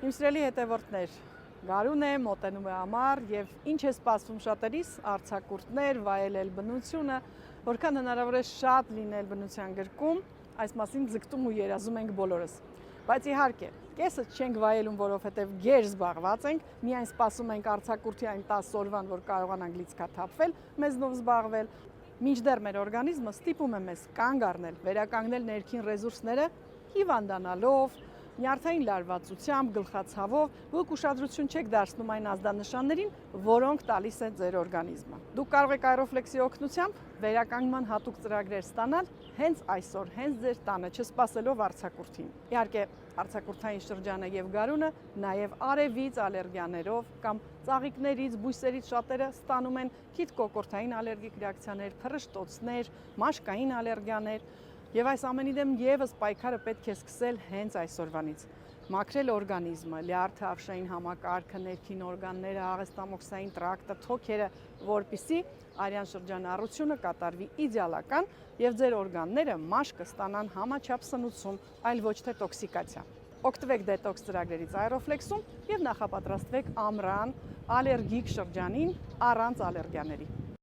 Իմ սիրելի հետևորդներ, Գարուն է, մոտենում է ամառ եւ ինչ է սպասվում շատերիս, արձակուրդներ, վայելել բնությունը, որքան հնարավոր է շատ լինել բնության գրկում, այս մասին ձգտում ու երազում ենք բոլորս։ Բայց իհարկե, կեսը չենք վայելում, որովհետեւ գեր զբաղված ենք, միայն սպասում ենք արձակուրդի այն 10 օրվան, որ կարողանանք լիցքաթափվել, մեզնով զբաղվել, մինչդեռ մեր օրգանիզմը ստիպում է մեզ կանգ առնել, վերականգնել ներքին ռեսուրսները, հիվանդանալով, նյարդային լարվածությամբ, գլխացավով, դուք ուշադրություն չեք դարձնում այն ազդանշաններին, որոնք տալիս է ձեր օրգանիզմը։ Դուք կարող եք Aeroflex-ի օգնությամբ վերականգնման հատուկ ծրագրեր ստանալ հենց այսօր, հենց ձեր տանը, չսպասելով արձակուրդին։ Իհարկե, արձակուրդային շրջանը եւ գարունը նաեւ արևից ալերգիաներով կամ ծաղիկներից, բույսերից շատերը ստանում են քիթ-կոկորդային ալերգիկ ռեակցիաներ, փռշտոցներ, մաշկային ալերգիաներ։ Եվ այս ամենի դեմ եւս պայքարը պետք է սկսել հենց այսօրվանից։ Մաքրել օրգանիզմը, լյարդը, աշնային համակարգը, ներքին օրգանները, աղեստամոքսային տրակտը, թոքերը, որպեսզի արյան շրջանառությունը կատարվի իդեալական եւ ձեր օրգանները մաշկ կստանան համաչափ սնուցում, այլ ոչ թե տոքսիկացիա։ Օգտվեք դետոքս ծրագրերից Aeroflex-ում եւ նախապատրաստվեք ամռան ալերգիկ շրջանին առանց ալերգիաների։